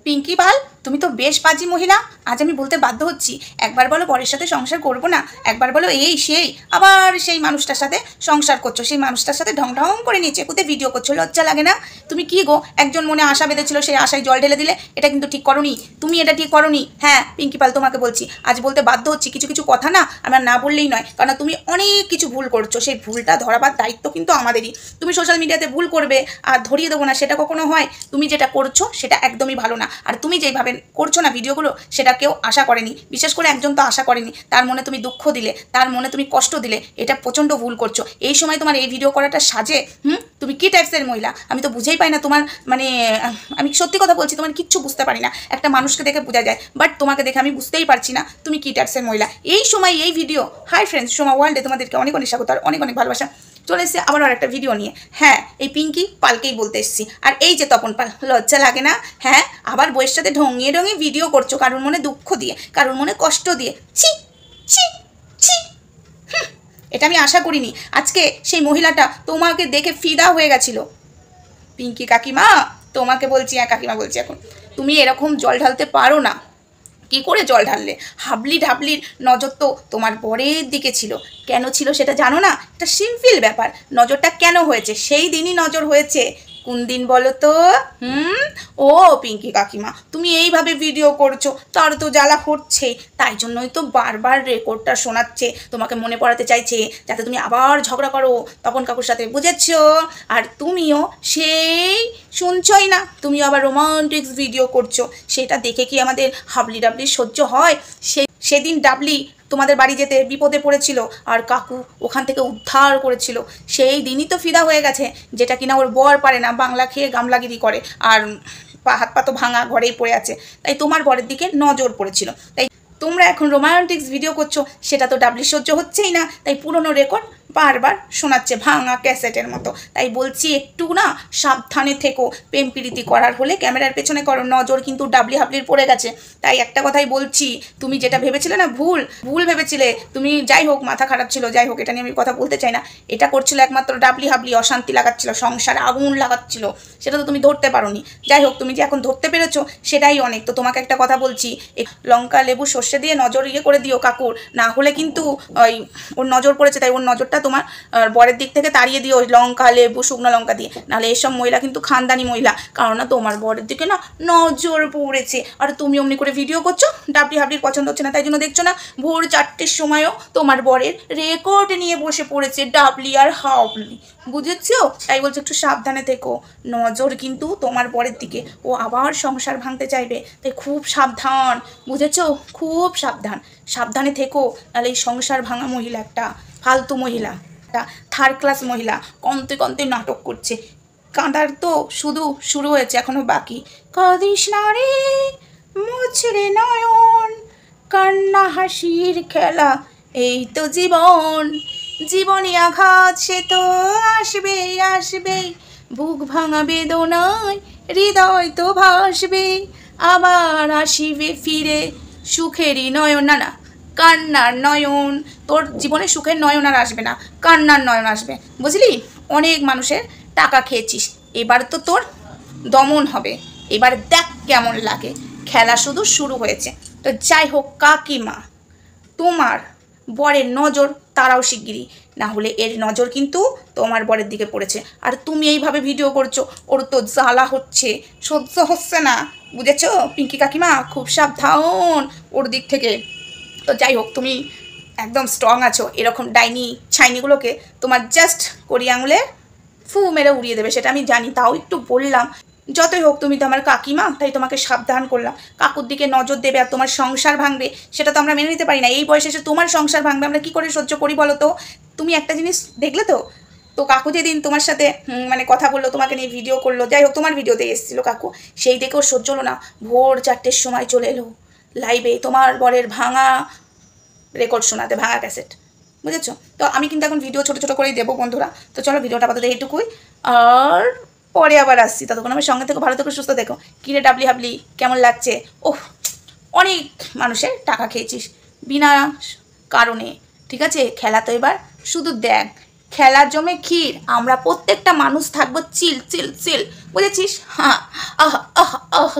পিঙ্কি পাল, তুমি তো বেশ বাজি মহিলা। আজ আমি বলতে বাধ্য হচ্ছি, একবার বলো বরের সাথে সংসার করবো না, একবার বলো এই সেই, আবার সেই মানুষটার সাথে সংসার করছো, সেই মানুষটার সাথে ঢং ঢং করে নিচে কুদে ভিডিও করছো। লজ্জা লাগে না? তুমি কি গো, একজন মনে আশা বেঁধেছিল, সেই আশায় জল ঢেলে দিলে। এটা কিন্তু ঠিক করোনি, তুমি এটা ঠিক করোনি। হ্যাঁ পিঙ্কি পাল, তোমাকে বলছি, আজ বলতে বাধ্য হচ্ছি। কিছু কিছু কথা না আমার না বললেই নয়, কারণ তুমি অনেক কিছু ভুল করছো। সেই ভুলটা ধরাবার দায়িত্ব কিন্তু আমাদেরই। তুমি সোশ্যাল মিডিয়াতে ভুল করবে আর ধরিয়ে দেবো না, সেটা কখনো হয়? তুমি যেটা করছো সেটা একদমই ভালো না। আর তুমি যেইভাবে করছো না ভিডিওগুলো, সেটা কেউ আশা করেনি, বিশেষ করে একজন তো আশা করেনি। তার মনে তুমি দুঃখ দিলে, তার মনে তুমি কষ্ট দিলে, এটা প্রচণ্ড ভুল করছো। এই সময় তোমার এই ভিডিও করাটা সাজে? তুমি কি টাইপসের মহিলা? আমি তো বুঝেই পাই না তোমার, মানে আমি সত্যি কথা বলছি, তোমার কিচ্ছু বুঝতে পারি না। একটা মানুষকে দেখে বোঝা যায়, বাট তোমাকে দেখে আমি বুঝতেই পারছি না তুমি কি টাইপসের মহিলা। এই সময় এই ভিডিও। হাই ফ্রেন্ডস, সোমা ওয়ার্ল্ডে তোমাদেরকে অনেক অনেক স্বাগত আর অনেক অনেক ভালোবাসা। চলে এসেছি আবার আর একটা ভিডিও নিয়ে। হ্যাঁ, এই পিঙ্কি পালকেই বলতে এসেছি। আর এই যে তপন পাল, লজ্জা লাগে না? হ্যাঁ, আবার বইয়ের সাথে ঢঙিয়ে ঢঙিয়ে ভিডিও করছো, কারোর মনে দুঃখ দিয়ে, কারোর মনে কষ্ট দিয়ে। ছি ছি ছি, এটা আমি আশা করিনি। আজকে সেই মহিলাটা তোমাকে দেখে ফিদা হয়ে গেছিল। পিঙ্কি কাকিমা, তোমাকে বলছি, কাকিমা বলছি, এখন তুমি এরকম জল ঢালতে পারো না। কি করে জল ঢাললে? হাবলি ঢাবলির নজর তো তোমার বরের দিকে ছিল। কেন ছিল সেটা জানো না? এটা সিম্পল ব্যাপার। নজরটা কেন হয়েছে? সেই দিনই নজর হয়েছে। কোন দিন বলো তো? ও পিঙ্কি কাকিমা, তুমি এইভাবে ভিডিও করছো, তার তো জ্বালা হচ্ছেই। তাই জন্যই তো বারবার রেকর্ডটা শোনাচ্ছে, তোমাকে মনে পড়াতে চাইছে যাতে তুমি আবার ঝগড়া করো তপন কাকুর সাথে, বুঝেছো? আর তুমিও সেই শুনছই না, তুমিও আবার রোমান্টিক্স ভিডিও করছো। সেটা দেখে কি আমাদের হাবলি ডাবলি সহ্য হয়? সেদিন ডাবলি তোমাদের বাড়ি যেতে বিপদে পড়েছিল আর কাকু ওখান থেকে উদ্ধার করেছিল। সেই দিনই তো ফিদা হয়ে গেছে, যেটা কিনা ওর বর পারে না, বাংলা খেয়ে গামলাগিরি করে, আর হাত পা তো ভাঙা ঘরেই পড়ে আছে। তাই তোমার বরের দিকে নজর পড়েছিল। তাই তোমরা এখন রোমান্টিক্স ভিডিও করছো, সেটা তো ডাবলি সহ্য হচ্ছেই না। তাই পুরনো রেকর্ড বারবার শোনাচ্ছে ভাঙা ক্যাসেটের মতো। তাই বলছি একটু না সাবধানে থেকো। প্রেম প্রীতি করার হলে ক্যামেরার পেছনে করো, নজর কিন্তু ডাবলি হাবলির পড়ে গেছে। তাই একটা কথাই বলছি, তুমি যেটা ভেবেছিলে না, ভুল ভেবেছিলে তুমি। যাই হোক, মাথা খারাপ ছিল, যাই হোক, এটা নিয়ে আমি কথা বলতে চাই না। এটা করছিল একমাত্র ডাবলি হাবলি, অশান্তি লাগাচ্ছিল, সংসারে আগুন লাগাচ্ছিল, সেটা তো তুমি ধরতে পারোনি। যাই হোক, তুমি যে এখন ধরতে পেরেছো সেটাই অনেক। তো তোমাকে একটা কথা বলছি, লঙ্কা লেবু সর্ষে দিয়ে নজর করে দিও কাকুর, না হলে কিন্তু ওর নজর পড়েছে, তাই ওর নজরটা তোমার বরের দিক থেকে তাড়িয়ে দিও ওই লঙ্কা লেবু শুকনো লঙ্কা দিয়ে। নাহলে এসব মহিলা কিন্তু খানদানি মহিলা, কারণ না তোমার বরের দিকে না নজর পড়েছে। আর তুমি অমনি করে ভিডিও করছো, ডাবলি হাবলির পছন্দ হচ্ছে না, তাই জন্য দেখছো না ভোর 4টের সময়ও তোমার বরের রেকর্ড নিয়ে বসে পড়েছে ডাবলি আর হাবলি, বুঝেছো? তাই বলছো একটু সাবধানে থেকো, নজর কিন্তু তোমার বরের দিকে। ও আবার সংসার ভাঙতে চাইবে, তাই খুব সাবধান, বুঝেছো? খুব সাবধান, সাবধানে থেকো। নাহলে এই সংসার ভাঙা মহিলা একটা ফালতু মহিলা, একটা থার্ড ক্লাস মহিলা, কমতে কমতে নাটক করছে। কাঁদার তো শুধু শুরু হয়েছে, এখনো বাকি। কাঁদিস না রে মুছরে নয়ন, কান্না হাসির খেলা, এই তো জীবন। জীবনে আঘাত সে তো আসবেই আসবেই, বুক ভাঙা বেদনায় হৃদয় তো ভাসবে, আবার আসিবে ফিরে সুখেরই নয়ন। না না, কান্নার নয়ন। তোর জীবনে সুখের নয়ন আর আসবে না, কান্নার নয়ন আসবে, বুঝলি? অনেক মানুষের টাকা খেয়েছিস, এবার তো তোর দমন হবে। এবার দেখ কেমন লাগে, খেলা শুধু শুরু হয়েছে। তো যাই হোক কাকিমা, তোমার বরের নজর তারাও শিগগিরই, না হলে এর নজর কিন্তু তোমার বরের দিকে পড়েছে। আর তুমি এইভাবে ভিডিও করছো, ওর তো জ্বালা হচ্ছে, সহ্য হচ্ছে না, বুঝেছো পিঙ্কি কাকিমা? খুব সাবধান ওর দিক থেকে। তো যাই হোক, তুমি একদম স্ট্রং আছো, এরকম ডাইনি ছাইনিগুলোকে তোমার জাস্ট কড়ি আঙুলে ফু মেরে উড়িয়ে দেবে, সেটা আমি জানি, তাও একটু বললাম। যতই হোক তুমি তো আমার কাকিমা, তাই তোমাকে সাবধান করলাম। কাকুর দিকে নজর দেবে আর তোমার সংসার ভাঙবে, সেটা তো আমরা মেনে নিতে পারি না। এই বয়সে এসে তোমার সংসার ভাঙবে, আমরা কী করে সহ্য করি বলো তো? তুমি একটা জিনিস দেখলে তো, তো কাকু যেদিন তোমার সাথে মানে কথা বললো, তোমাকে নিয়ে ভিডিও করলো, যাই হোক তোমার ভিডিওতে এসেছিলো কাকু, সেই দেখেও সহ্য হলো না, ভোর 4টের সময় চলে এলো লাইভে তোমার বরের ভাঙা রেকর্ড শোনাতে, ভাঙা ক্যাসেট, বুঝেছো? তো আমি কিন্তু এখন ভিডিও ছোটো ছোটো করেই দেবো বন্ধুরা। তো চলো ভিডিওটা আপাতত এইটুকুই, আর পরে আবার আসছি। ততক্ষণ আমার সঙ্গে থেকো, ভালো থেকো, সুস্থ দেখো। কিরে ডাবলি হাবলি, কেমন লাগছে? ওহ, অনেক মানুষের টাকা খেয়েছিস বিনা কারণে, ঠিক আছে? খেলা তো এবার শুধু দেখ, খেলা জমে ক্ষীর, আমরা প্রত্যেকটা মানুষ থাকবো চিল চিল চিল, বুঝেছিস? হ্যাঁ, আহ আহ আহ।